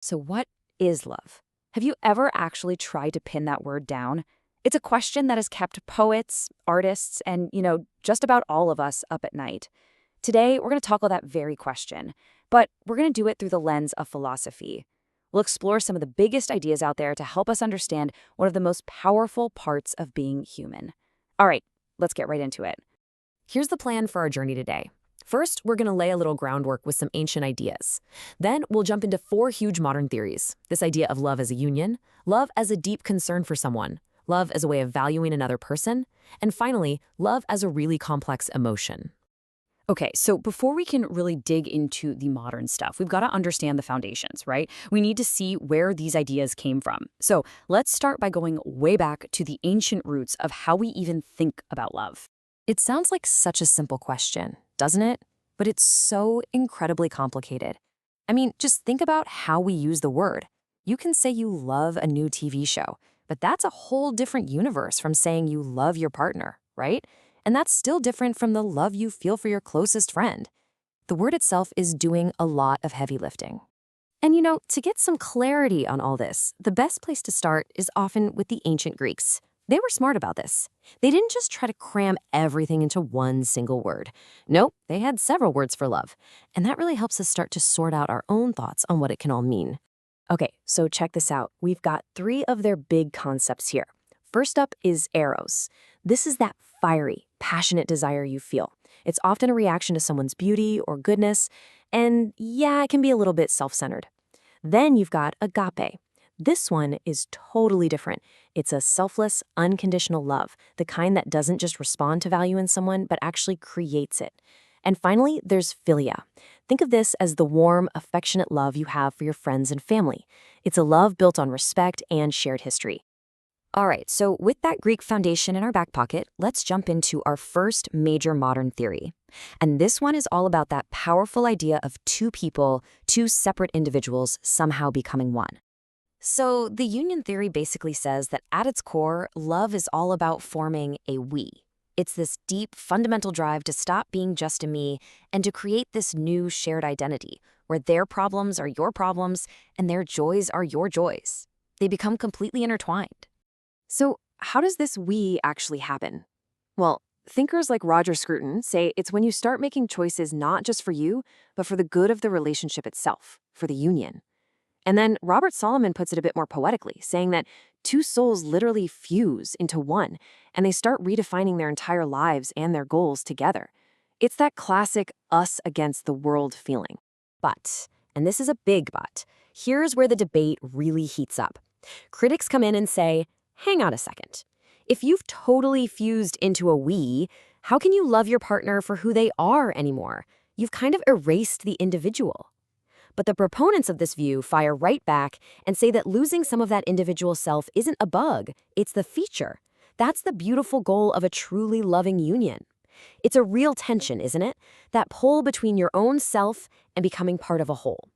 So what is love? Have you ever actually tried to pin that word down? It's a question that has kept poets, artists, and, just about all of us up at night. Today, we're going to tackle that very question, but we're going to do it through the lens of philosophy. We'll explore some of the biggest ideas out there to help us understand one of the most powerful parts of being human. All right, let's get right into it. Here's the plan for our journey today. First, we're going to lay a little groundwork with some ancient ideas. Then, we'll jump into 4 huge modern theories. This idea of love as a union, love as a deep concern for someone, love as a way of valuing another person, and finally, love as a really complex emotion. Okay, so before we can really dig into the modern stuff, we've got to understand the foundations, right? We need to see where these ideas came from. So let's start by going way back to the ancient roots of how we even think about love. It sounds like such a simple question, doesn't it? But it's so incredibly complicated. I mean, just think about how we use the word. You can say you love a new TV show, but that's a whole different universe from saying you love your partner, right? And that's still different from the love you feel for your closest friend. The word itself is doing a lot of heavy lifting. And to get some clarity on all this, the best place to start is often with the ancient Greeks. They were smart about this. They didn't just try to cram everything into one single word. Nope, they had several words for love. And that really helps us start to sort out our own thoughts on what it can all mean. Okay, so check this out. We've got 3 of their big concepts here. First up is eros. This is that fiery, passionate desire you feel. It's often a reaction to someone's beauty or goodness, and yeah, it can be a little bit self-centered. Then you've got agape. This one is totally different. It's a selfless, unconditional love, the kind that doesn't just respond to value in someone, but actually creates it. And finally, there's philia. Think of this as the warm, affectionate love you have for your friends and family. It's a love built on respect and shared history. All right, so with that Greek foundation in our back pocket, let's jump into our first major modern theory. And this one is all about that powerful idea of 2 people, 2 separate individuals somehow becoming one. So the union theory basically says that at its core, love is all about forming a we. It's this deep, fundamental drive to stop being just a me and to create this new shared identity where their problems are your problems and their joys are your joys. They become completely intertwined. So how does this we actually happen? Well, thinkers like Roger Scruton say it's when you start making choices not just for you, but for the good of the relationship itself, for the union. And then Robert Solomon puts it a bit more poetically, saying that 2 souls literally fuse into one, and they start redefining their entire lives and their goals together. It's that classic us against the world feeling. But, and this is a big but, here's where the debate really heats up. Critics come in and say, hang on a second. If you've totally fused into a we, how can you love your partner for who they are anymore? You've kind of erased the individual. But the proponents of this view fire right back and say that losing some of that individual self isn't a bug, it's the feature. That's the beautiful goal of a truly loving union. It's a real tension, isn't it? That pull between your own self and becoming part of a whole.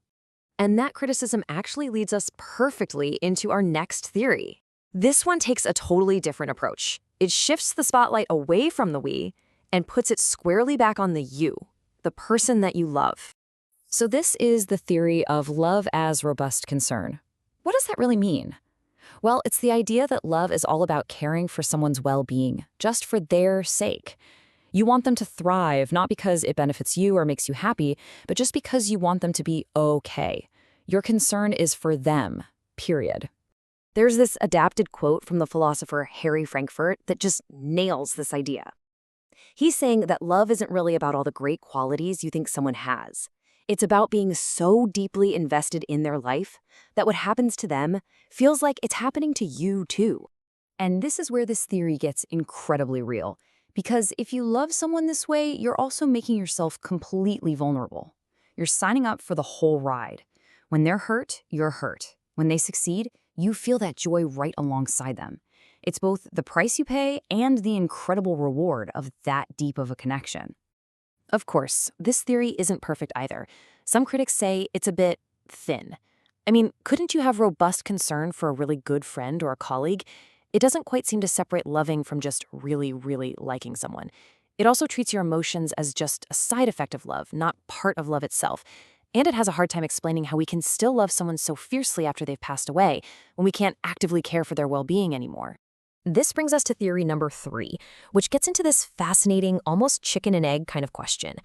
And that criticism actually leads us perfectly into our next theory. This one takes a totally different approach. It shifts the spotlight away from the we and puts it squarely back on the you, the person that you love. So this is the theory of love as robust concern. What does that really mean? Well, it's the idea that love is all about caring for someone's well-being, just for their sake. You want them to thrive, not because it benefits you or makes you happy, but just because you want them to be okay. Your concern is for them, period. There's this adapted quote from the philosopher Harry Frankfurt that just nails this idea. He's saying that love isn't really about all the great qualities you think someone has. It's about being so deeply invested in their life that what happens to them feels like it's happening to you too. And this is where this theory gets incredibly real, because if you love someone this way, you're also making yourself completely vulnerable. You're signing up for the whole ride. When they're hurt, you're hurt. When they succeed, you feel that joy right alongside them. It's both the price you pay and the incredible reward of that deep of a connection. Of course, this theory isn't perfect either. Some critics say it's a bit thin. I mean, couldn't you have robust concern for a really good friend or a colleague? It doesn't quite seem to separate loving from just really, really liking someone. It also treats your emotions as just a side effect of love, not part of love itself. And it has a hard time explaining how we can still love someone so fiercely after they've passed away when we can't actively care for their well-being anymore. This brings us to theory number 3, which gets into this fascinating, almost chicken and egg kind of question.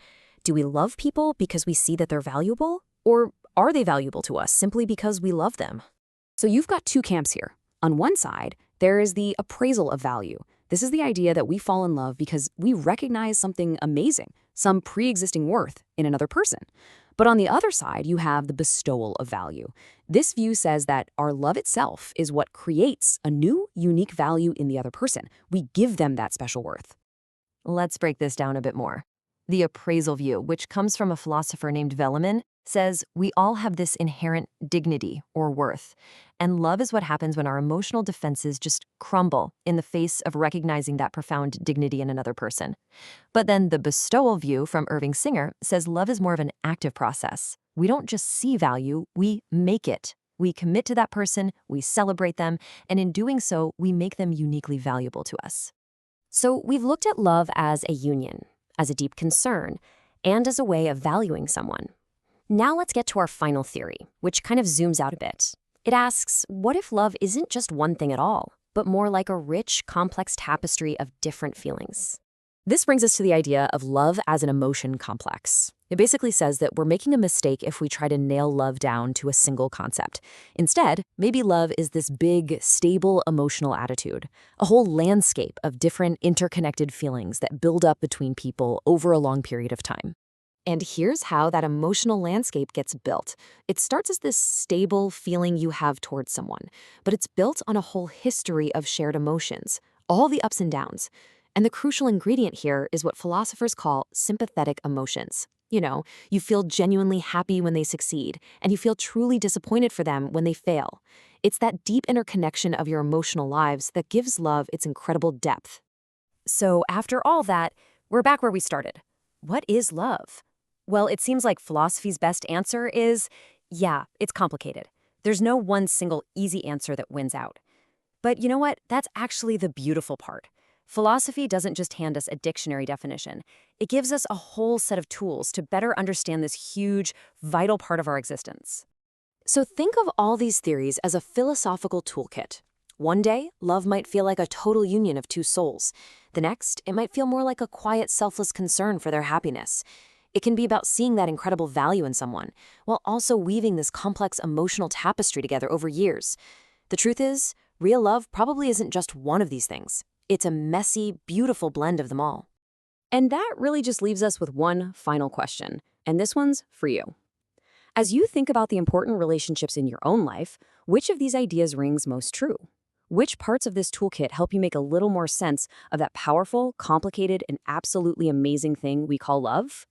Do we love people because we see that they're valuable? Or are they valuable to us simply because we love them? So you've got two camps here. On one side, there is the appraisal of value. This is the idea that we fall in love because we recognize something amazing, some pre-existing worth in another person. But on the other side, you have the bestowal of value. This view says that our love itself is what creates a new, unique value in the other person. We give them that special worth. Let's break this down a bit more. The appraisal view, which comes from a philosopher named Velleman, says we all have this inherent dignity or worth, and love is what happens when our emotional defenses just crumble in the face of recognizing that profound dignity in another person. But then the bestowal view from Irving Singer says love is more of an active process. We don't just see value, we make it. We commit to that person, we celebrate them, and in doing so, we make them uniquely valuable to us. So we've looked at love as a union, as a deep concern, and as a way of valuing someone. Now let's get to our final theory, which kind of zooms out a bit. It asks, what if love isn't just one thing at all, but more like a rich, complex tapestry of different feelings? This brings us to the idea of love as an emotion complex. It basically says that we're making a mistake if we try to nail love down to a single concept. Instead, maybe love is this big, stable emotional attitude, a whole landscape of different interconnected feelings that build up between people over a long period of time. And here's how that emotional landscape gets built. It starts as this stable feeling you have towards someone, but it's built on a whole history of shared emotions, all the ups and downs. And the crucial ingredient here is what philosophers call sympathetic emotions. You know, you feel genuinely happy when they succeed, and you feel truly disappointed for them when they fail. It's that deep interconnection of your emotional lives that gives love its incredible depth. So after all that, we're back where we started. What is love? Well, it seems like philosophy's best answer is, yeah, it's complicated. There's no one single easy answer that wins out. But you know what? That's actually the beautiful part. Philosophy doesn't just hand us a dictionary definition. It gives us a whole set of tools to better understand this huge, vital part of our existence. So think of all these theories as a philosophical toolkit. One day, love might feel like a total union of two souls. The next, it might feel more like a quiet, selfless concern for their happiness. It can be about seeing that incredible value in someone, while also weaving this complex emotional tapestry together over years. The truth is, real love probably isn't just one of these things. It's a messy, beautiful blend of them all. And that really just leaves us with one final question, and this one's for you. As you think about the important relationships in your own life, which of these ideas rings most true? Which parts of this toolkit help you make a little more sense of that powerful, complicated, and absolutely amazing thing we call love?